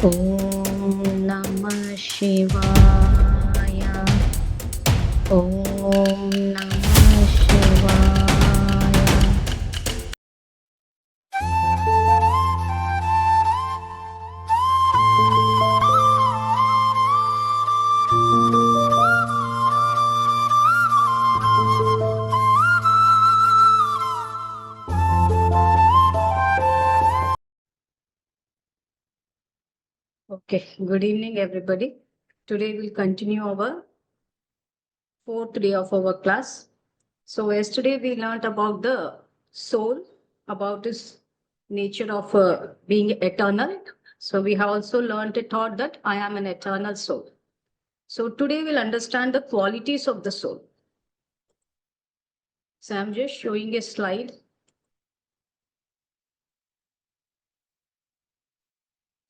Om Namah Shivaya. Om Namah Shivaya. Okay, good evening, everybody. Today we'll continue our fourth day of our class. So yesterday we learned about the soul, about its nature of being eternal. So we have also learned a thought that I am an eternal soul. So today we'll understand the qualities of the soul. So I'm just showing a slide.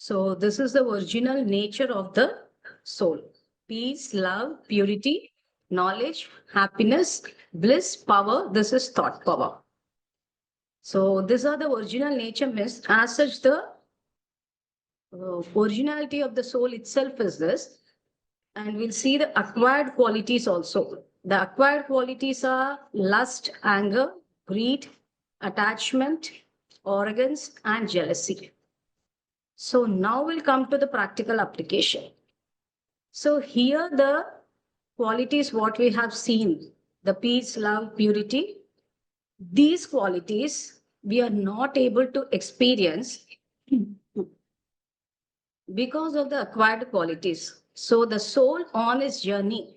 So this is the original nature of the soul. Peace, love, purity, knowledge, happiness, bliss, power. This is thought power. So these are the original nature means as such the originality of the soul itself is this. And we'll see the acquired qualities also. The acquired qualities are lust, anger, greed, attachment, arrogance, and jealousy. So now we'll come to the practical application. So here the qualities what we have seen, the peace, love, purity, these qualities we are not able to experience because of the acquired qualities. So the soul on its journey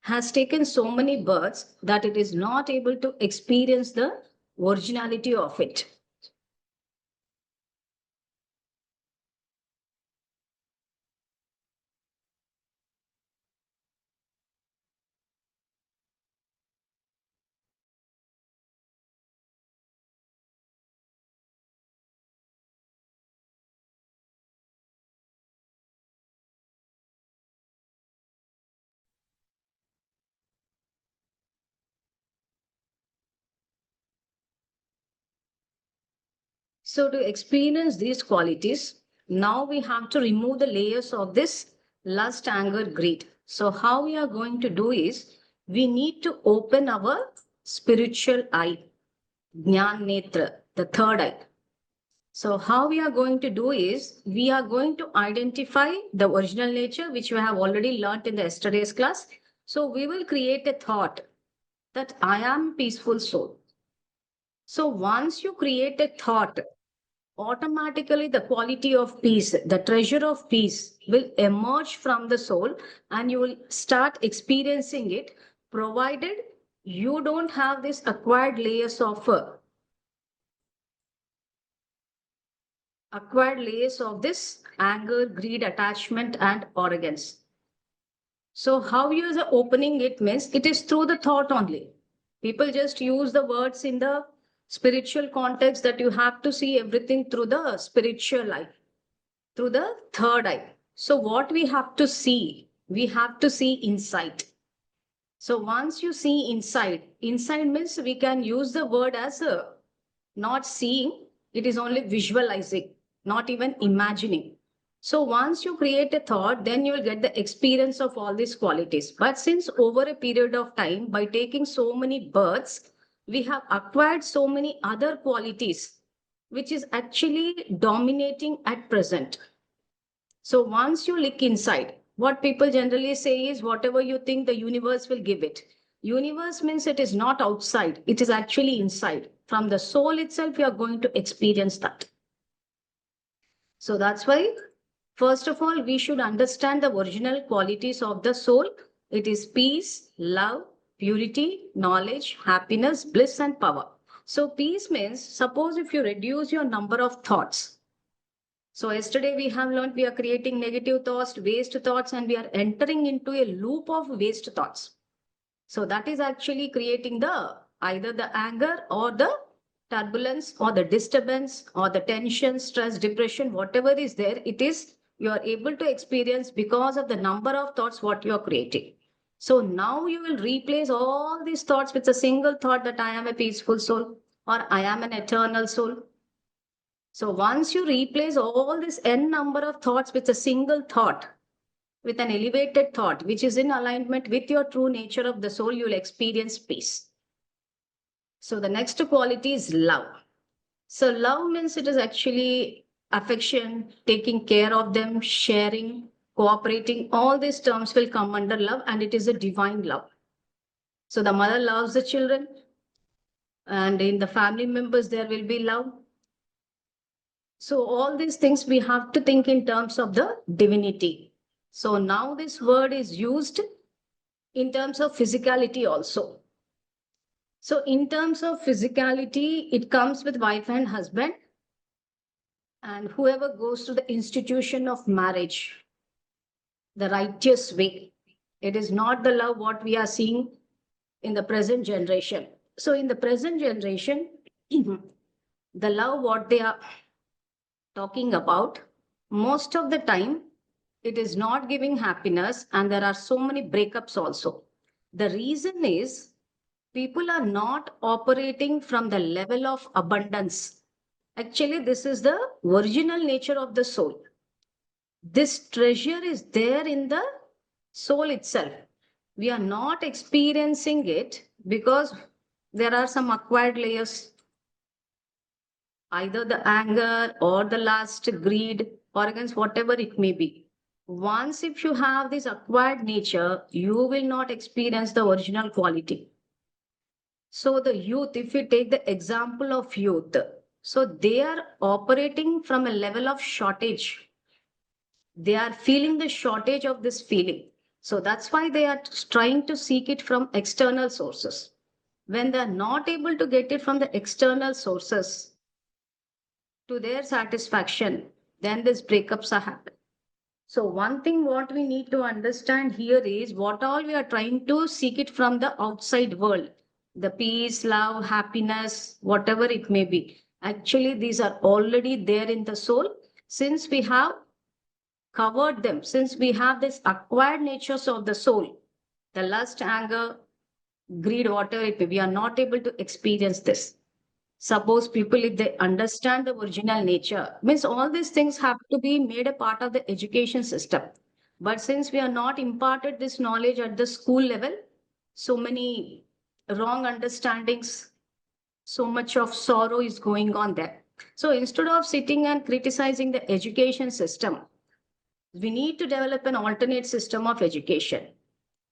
has taken so many births that it is not able to experience the originality of it. So to experience these qualities, now we have to remove the layers of this lust, anger, greed. So how we are going to do is we need to open our spiritual eye, Jnana Netra, the third eye. So how we are going to do is we are going to identify the original nature, which we have already learned in the yesterday's class. So we will create a thought that I am peaceful soul. So once you create a thought, automatically the quality of peace, the treasure of peace will emerge from the soul and you will start experiencing it, provided you don't have this acquired layers of this anger, greed, attachment, and arrogance. So, how you are opening it means it is through the thought only. People just use the words in the spiritual context that you have to see everything through the spiritual eye, through the third eye. So, what we have to see? We have to see inside. So, once you see inside means we can use the word as a not seeing, it is only visualizing, not even imagining. So once you create a thought, then you will get the experience of all these qualities. But since over a period of time, by taking so many births, we have acquired so many other qualities, which is actually dominating at present. So once you look inside, what people generally say is whatever you think, the universe will give it. Universe means it is not outside, it is actually inside. From the soul itself, you are going to experience that. So that's why, first of all, we should understand the original qualities of the soul. It is peace, love, purity, knowledge, happiness, bliss, and power. So peace means, suppose if you reduce your number of thoughts, so yesterday we have learned we are creating negative thoughts, waste thoughts, and we are entering into a loop of waste thoughts. So that is actually creating the either the anger or the turbulence or the disturbance or the tension, stress, depression, whatever is there, it is you are able to experience because of the number of thoughts what you are creating. So now you will replace all these thoughts with a single thought that I am a peaceful soul or I am an eternal soul. So once you replace all this n number of thoughts with a single thought, with an elevated thought, which is in alignment with your true nature of the soul, you'll experience peace. So the next quality is love. So love means it is actually affection, taking care of them, sharing, cooperating. All these terms will come under love, and it is a divine love. So the mother loves the children, and in the family members, there will be love. So all these things we have to think in terms of the divinity. So now this word is used in terms of physicality also. So in terms of physicality, it comes with wife and husband, and whoever goes to the institution of marriage, the righteous way. It is not the love what we are seeing in the present generation. So in the present generation, the love what they are talking about, most of the time, it is not giving happiness, and there are so many breakups also. The reason is people are not operating from the level of abundance. Actually, this is the original nature of the soul. This treasure is there in the soul itself. We are not experiencing it because there are some acquired layers, either the anger or the lust, greed, or against whatever it may be. Once, if you have this acquired nature, you will not experience the original quality. So, the youth, if you take the example of youth, so they are operating from a level of shortage. They are feeling the shortage of this feeling. So that's why they are trying to seek it from external sources. When they're not able to get it from the external sources to their satisfaction, then these breakups are happening. So one thing what we need to understand here is what all we are trying to seek it from the outside world. The peace, love, happiness, whatever it may be. Actually, these are already there in the soul since we have covered them, since we have this acquired natures of the soul, the lust, anger, greed, whatever it may be, we are not able to experience this. Suppose people, if they understand the original nature, means all these things have to be made a part of the education system. But since we are not imparted this knowledge at the school level, so many wrong understandings, so much of sorrow is going on there. So instead of sitting and criticizing the education system, we need to develop an alternate system of education.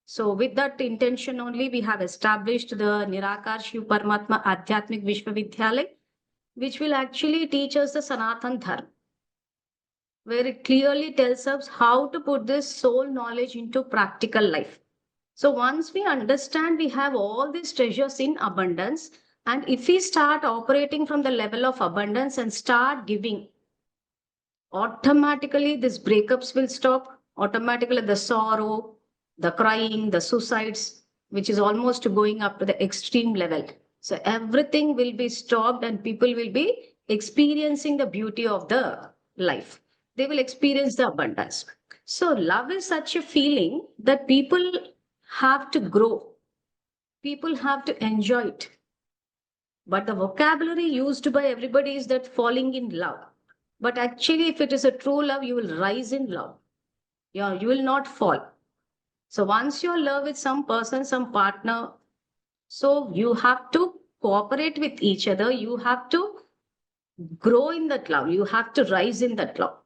So with that intention only, we have established the Nirakar Shiv Paramatma Adhyatmik Vishwavidyalay, which will actually teach us the Sanatan Dharma, where it clearly tells us how to put this soul knowledge into practical life. So once we understand we have all these treasures in abundance, and if we start operating from the level of abundance and start giving, automatically these breakups will stop. Automatically the sorrow, the crying, the suicides, which is almost going up to the extreme level. So everything will be stopped, and people will be experiencing the beauty of the life. They will experience the abundance. So love is such a feeling that people have to grow. People have to enjoy it. But the vocabulary used by everybody is that falling in love. But actually, if it is a true love, you will rise in love. You will not fall. So once you love with some person, some partner, so you have to cooperate with each other. You have to grow in that love. You have to rise in that love.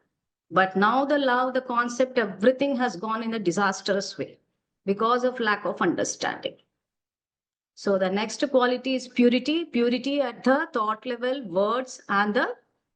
But now the love, the concept, everything has gone in a disastrous way because of lack of understanding. So the next quality is purity. Purity at the thought level, words, and the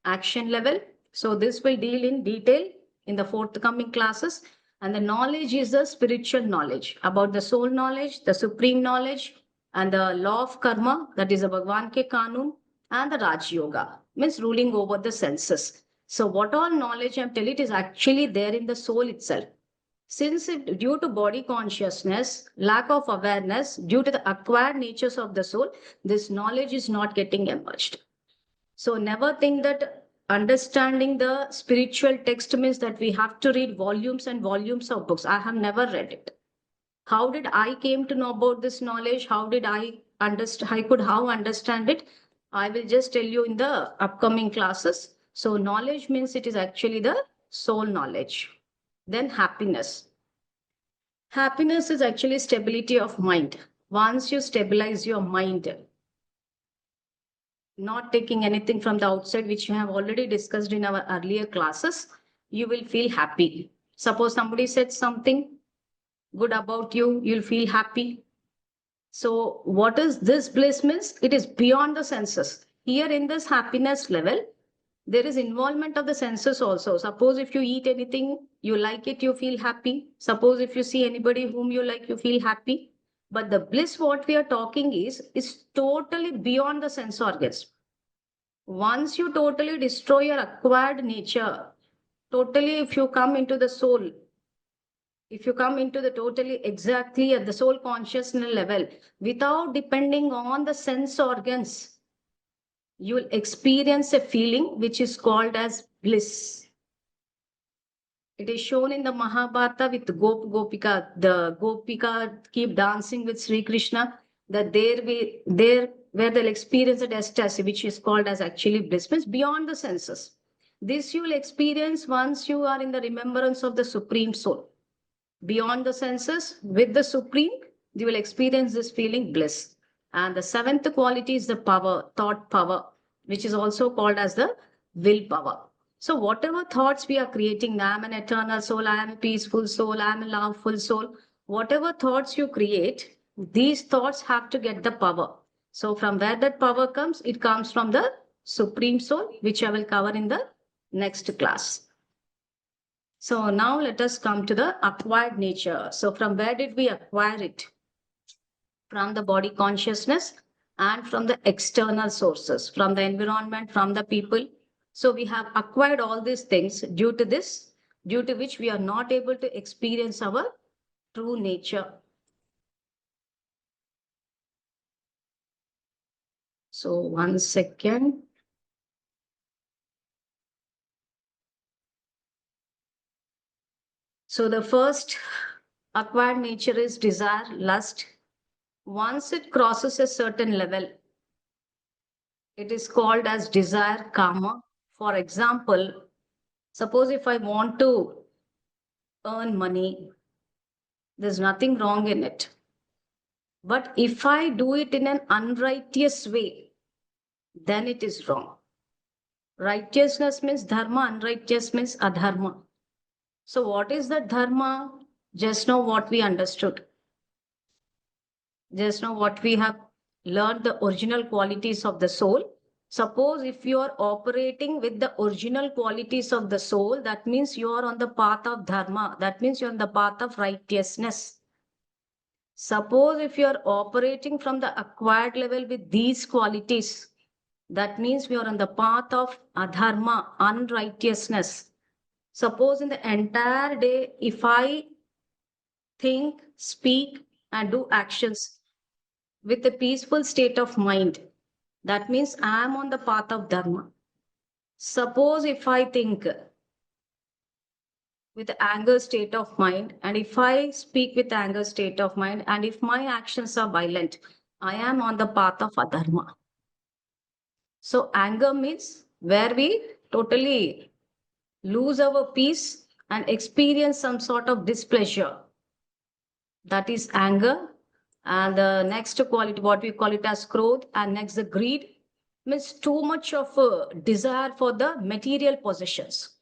action level. So this will deal in detail in the forthcoming classes. And the knowledge is the spiritual knowledge about the soul knowledge, the supreme knowledge, and the law of karma, that is the Bhagwan Ke Kanun, and the Raj Yoga, means ruling over the senses. So what all knowledge I'm telling it is actually there in the soul itself. Since it, due to body consciousness, lack of awareness, due to the acquired natures of the soul, this knowledge is not getting emerged. So never think that understanding the spiritual text means that we have to read volumes and volumes of books. I have never read it. How did I came to know about this knowledge? How did I understand? I could how understand it? I will just tell you in the upcoming classes. So knowledge means it is actually the soul knowledge. Then happiness. Happiness is actually stability of mind. Once you stabilize your mind, not taking anything from the outside, which you have already discussed in our earlier classes, you will feel happy. Suppose somebody said something good about you, you'll feel happy. So what is this bliss means? It is beyond the senses. Here in this happiness level, there is involvement of the senses also. Suppose if you eat anything, you like it, you feel happy. Suppose if you see anybody whom you like, you feel happy. But the bliss what we are talking is totally beyond the sense organs. Once you totally destroy your acquired nature, totally if you come into the soul, if you come into the totally exactly at the soul consciousness level, without depending on the sense organs, you will experience a feeling which is called as bliss. It is shown in the Mahabharata with Gopika. The Gopika keep dancing with Sri Krishna. That there where they'll experience an ecstasy, which is called as actually bliss, means beyond the senses. This you will experience once you are in the remembrance of the Supreme Soul. Beyond the senses, with the Supreme, you will experience this feeling bliss. And the seventh quality is the power, thought power, which is also called as the willpower. So whatever thoughts we are creating, I am an eternal soul, I am a peaceful soul, I am a loveful soul, whatever thoughts you create, these thoughts have to get the power. So from where that power comes, it comes from the Supreme Soul, which I will cover in the next class. So now let us come to the acquired nature. So from where did we acquire it? From the body consciousness and from the external sources, from the environment, from the people. So we have acquired all these things due to this, due to which we are not able to experience our true nature. So 1 second. So the first acquired nature is desire, lust. Once it crosses a certain level, it is called as desire karma. For example, suppose if I want to earn money, there's nothing wrong in it. But if I do it in an unrighteous way, then it is wrong. Righteousness means dharma, unrighteous means adharma. So what is the dharma? Just know what we understood. Just know what we have learned, the original qualities of the soul. Suppose if you are operating with the original qualities of the soul, that means you are on the path of dharma. That means you're on the path of righteousness. Suppose if you are operating from the acquired level with these qualities, that means we are on the path of adharma, unrighteousness. Suppose in the entire day, if I think, speak, and do actions with a peaceful state of mind, that means I am on the path of dharma. Suppose if I think with anger state of mind, and if I speak with anger state of mind, and if my actions are violent, I am on the path of adharma. So anger means where we totally lose our peace and experience some sort of displeasure. That is anger. And the next quality, what we call it as krodh, and next the greed, means too much of a desire for the material possessions.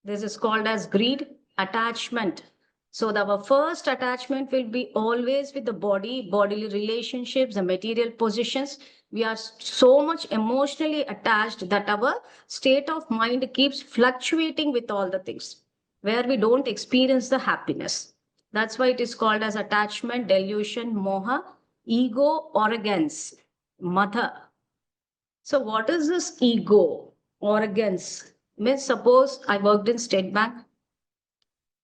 This is called as greed, attachment. So our first attachment will be always with the body, bodily relationships, the material possessions. We are so much emotionally attached that our state of mind keeps fluctuating with all the things, where we don't experience the happiness. That's why it is called as attachment, delusion, moha, ego, arrogance, mother. So what is this ego, arrogance? Means suppose I worked in State Bank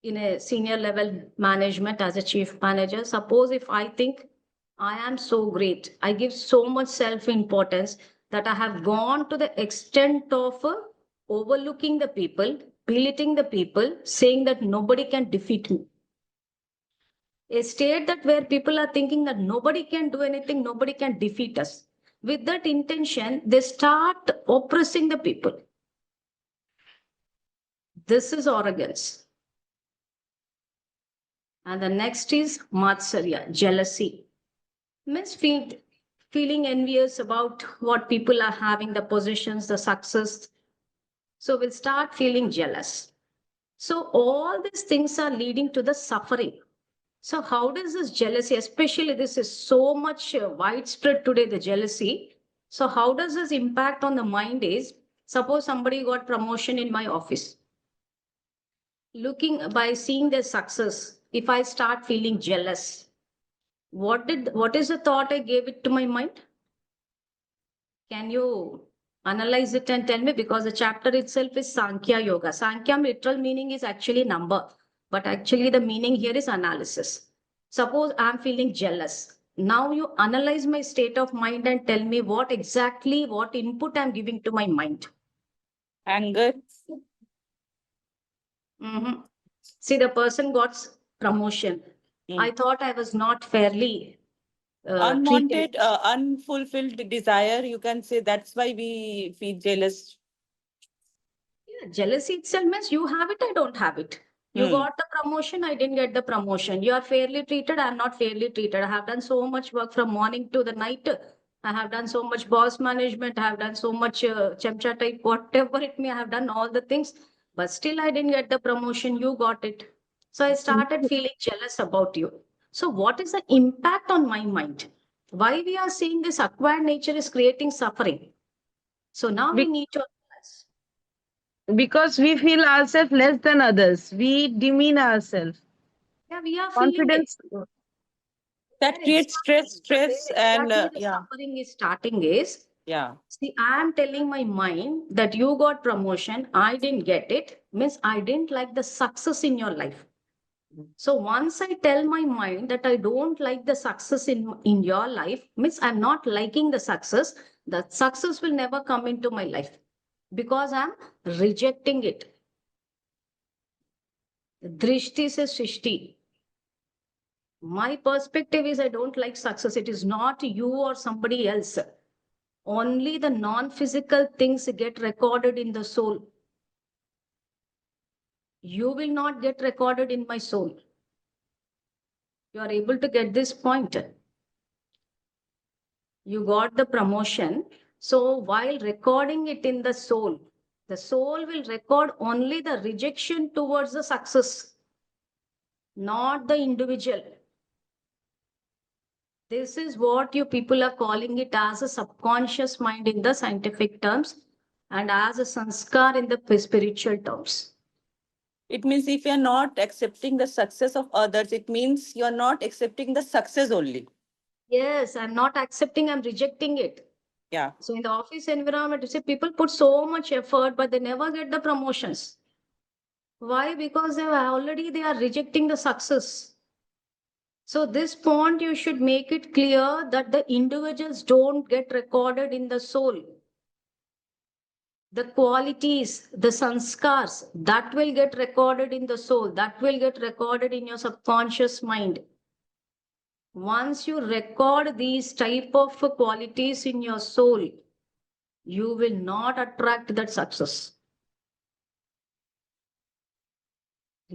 in a senior level management as a chief manager. Suppose if I think I am so great, I give so much self importance that I have gone to the extent of overlooking the people, belittling the people, saying that nobody can defeat me. A state that where people are thinking that nobody can do anything, nobody can defeat us. with that intention, they start oppressing the people. This is arrogance. And the next is matsarya, jealousy. Means feeling envious about what people are having, the positions, the success. So we'll start feeling jealous. So all these things are leading to the suffering. So how does this jealousy, especially this is so much widespread today, the jealousy. So how does this impact on the mind is, suppose somebody got promotion in my office. Looking by seeing their success, if I start feeling jealous, what is the thought I gave it to my mind? Can you analyze it and tell me? Because the chapter itself is Sankhya Yoga. Sankhya literal meaning is actually number, but actually the meaning here is analysis. Suppose I'm feeling jealous. Now you analyze my state of mind and tell me what exactly, what input I'm giving to my mind. Anger. Mhm. See, the person got promotion. I thought I was not fairly treated. Unwanted, unfulfilled desire, you can say that's why we feel jealous. Yeah, jealousy itself means you have it, I don't have it. You got the promotion, I didn't get the promotion. You are fairly treated, I'm not fairly treated. I have done so much work from morning to the night. I have done so much boss management. I have done so much chamcha type, whatever it may. I have done all the things, but still I didn't get the promotion. You got it. So I started feeling jealous about you. So what is the impact on my mind? Why we are saying this acquired nature is creating suffering? So now we Be- need to analyze. because we feel ourselves less than others. We demean ourselves. Yeah, we are feeling it. Confidence. That Where creates stress, where stress, and exactly the yeah, suffering is starting is, yeah. see, I am telling my mind that you got promotion, I didn't get it, means I didn't like the success in your life. So once I tell my mind that I don't like the success in your life, means I'm not liking the success will never come into my life because I'm rejecting it. Drishti says Srishti. My perspective is I don't like success. It is not you or somebody else. Only the non-physical things get recorded in the soul. You will not get recorded in my soul. You are able to get this point. You got the promotion. So while recording it in the soul will record only the rejection towards the success, not the individual. This is what you people are calling it as a subconscious mind in the scientific terms and as a sanskar in the spiritual terms. It means if you're not accepting the success of others, it means you're not accepting the success only. Yes, I'm not accepting, I'm rejecting it. Yeah. So in the office environment, you see, people put so much effort, but they never get the promotions. Why? Because they are rejecting the success. So this point, you should make it clear that the individuals don't get recorded in the soul. The qualities, the sanskars, that will get recorded in the soul, that will get recorded in your subconscious mind. Once you record these type of qualities in your soul, you will not attract that success.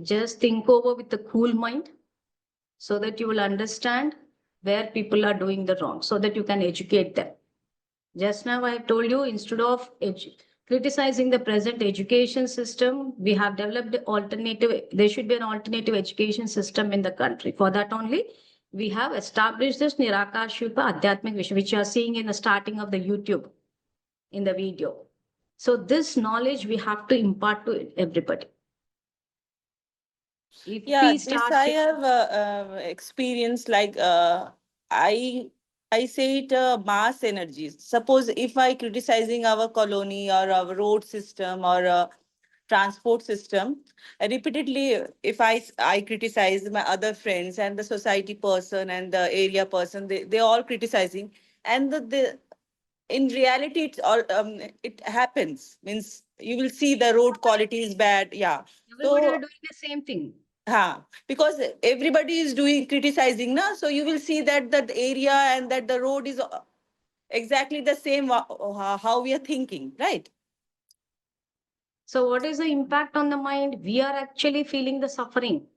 Just think over with a cool mind so that you will understand where people are doing the wrong, so that you can educate them. Just now I have told you, instead of criticizing the present education system, we have developed alternative, there should be an alternative education system in the country. For that only, we have established this Nirakar Shilpa Adhyatmik Vish, which you are seeing in the starting of the YouTube, in the video. So this knowledge we have to impart to everybody. If Yeah, we this start I have experienced. Like I say it mass energies. Suppose if I criticizing our colony or our road system or transport system repeatedly, if I criticize my other friends and the society person and the area person, they all criticizing, and the in reality it happens. Means you will see the road quality is bad. Yeah. everybody are So doing the same thing. because everybody is doing criticizing, na, so you will see that that area and that the road is exactly the same how we are thinking, right? So what is the impact on the mind? We are actually feeling the suffering.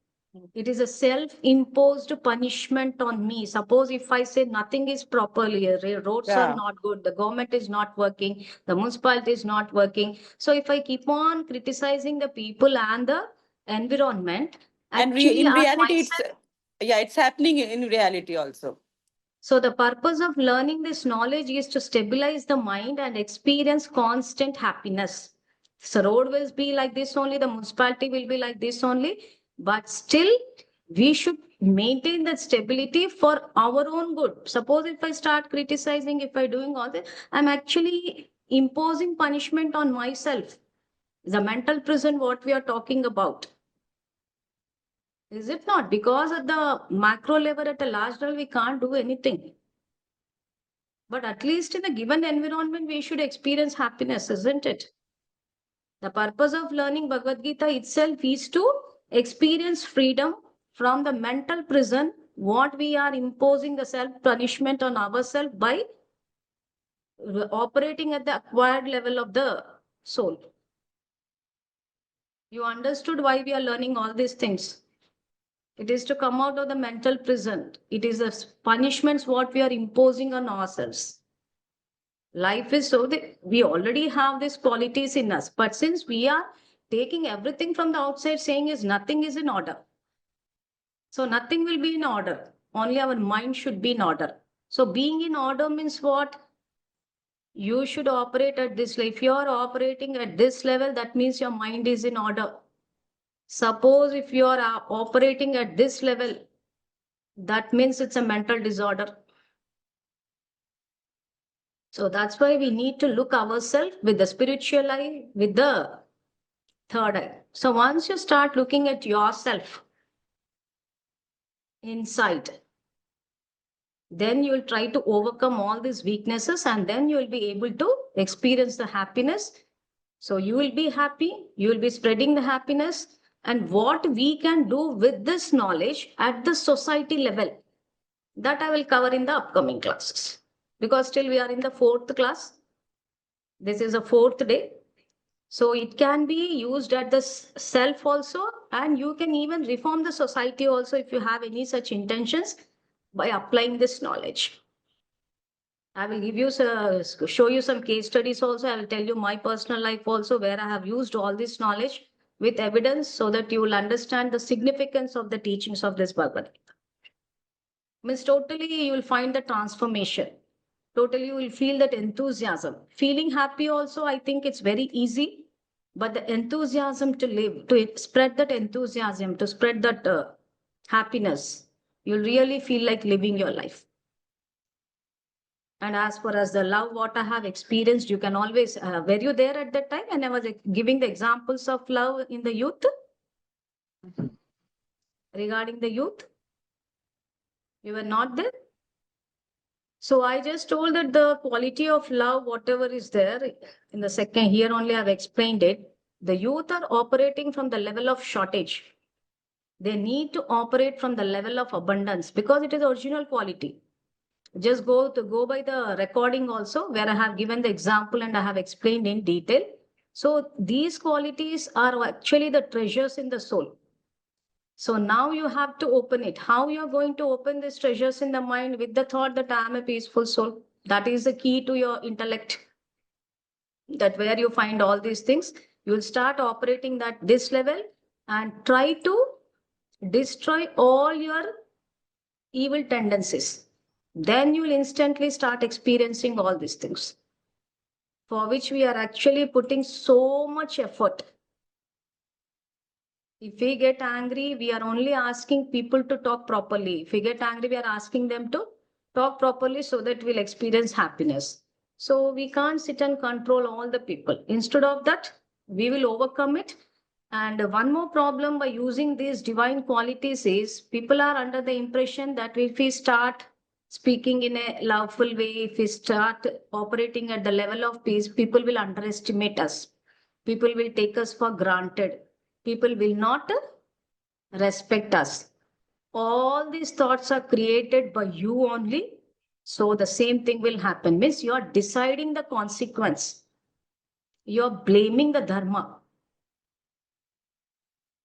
It is a self-imposed punishment on me. Suppose if I say nothing is properly, roads are Yeah. not good, the government is not working, the municipality is not working. So if I keep on criticizing the people and the environment, And actually in I reality, it's myself. yeah, it's happening in reality also. So the purpose of learning this knowledge is to stabilize the mind and experience constant happiness. So road will be like this only, the municipality will be like this only, but still we should maintain that stability for our own good. Suppose if I start criticizing, if I doing all this, I'm actually imposing punishment on myself. The mental prison, what we are talking about. Is it not? Because at the macro level, at a large level, we can't do anything. But at least in a given environment, we should experience happiness, isn't it? The purpose of learning Bhagavad Gita itself is to experience freedom from the mental prison, what we are imposing the self punishment on ourselves by operating at the acquired level of the soul. You understood why we are learning all these things. It is to come out of the mental prison. It is the punishments what we are imposing on ourselves. Life is so that we already have these qualities in us, but since we are taking everything from the outside, saying is nothing is in order, so nothing will be in order, only our mind should be in order. So being in order means what? You should operate at this level. If you are operating at this level, that means your mind is in order. Suppose if you are operating at this level, that means it's a mental disorder. So that's why we need to look ourselves with the spiritual eye, with the third eye. So once you start looking at yourself inside, then you will try to overcome all these weaknesses and then you will be able to experience the happiness. So you will be happy, you will be spreading the happiness. And what we can do with this knowledge at the society level, that I will cover in the upcoming classes. Because still we are in the fourth class. This is a fourth day. So it can be used at the self also, and you can even reform the society also if you have any such intentions by applying this knowledge. I will give you show you some case studies also. I will tell you my personal life also where I have used all this knowledge with evidence so that you will understand the significance of the teachings of this Bhagavad Gita. Means totally you will find the transformation. Totally you will feel that enthusiasm. Feeling happy also, I think it's very easy. But the enthusiasm to live, to spread that enthusiasm, to spread that happiness, you'll really feel like living your life. And as far as the love, what I have experienced, you can always, were you there at that time? And I was giving the examples of love in the youth, regarding the youth. You were not there? So I just told that the quality of love, whatever is there in the second, here only I've explained it. The youth are operating from the level of shortage. They need to operate from the level of abundance because it is original quality. Just go by the recording also where I have given the example and I have explained in detail. So these qualities are actually the treasures in the soul. So now you have to open it. How you're going to open these treasures in the mind with the thought that I am a peaceful soul. That is the key to your intellect. That where you find all these things, you will start operating at this level and try to destroy all your evil tendencies. Then you will instantly start experiencing all these things for which we are actually putting so much effort. If we get angry, we are only asking people to talk properly. If we get angry, we are asking them to talk properly so that we'll experience happiness. So we can't sit and control all the people. Instead of that, we will overcome it. And one more problem by using these divine qualities is people are under the impression that if we start speaking in a loveful way, if we start operating at the level of peace, people will underestimate us. People will take us for granted. People will not respect us. All these thoughts are created by you only So the same thing will happen. Means you are deciding the consequence. You're blaming the dharma.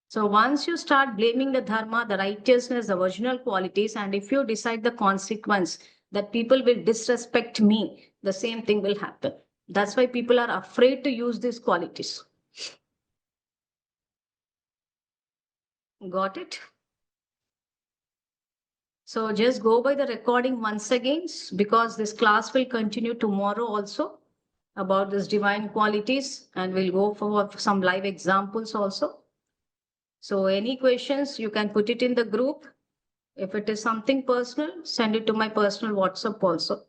So once you start blaming the dharma, the righteousness, the original qualities, and if you decide the consequence that people will disrespect me, the same thing will happen. That's why people are afraid to use these qualities. Got it? So just go by the recording once again, because this class will continue tomorrow also about this divine qualities, and we'll go for some live examples also. So any questions, you can put it in the group. If it is something personal, send it to my personal WhatsApp also.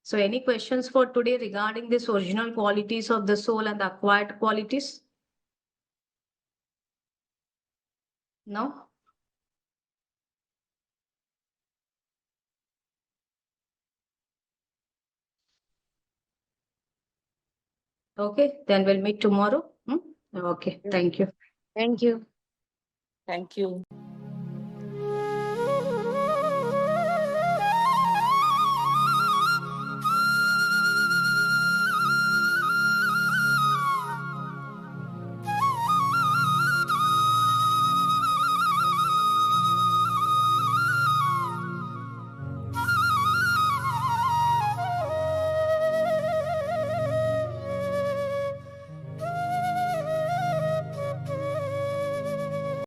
So any questions for today regarding this original qualities of the soul and the acquired qualities? No? Okay, then we'll meet tomorrow. Okay, thank you. Thank you. Thank you.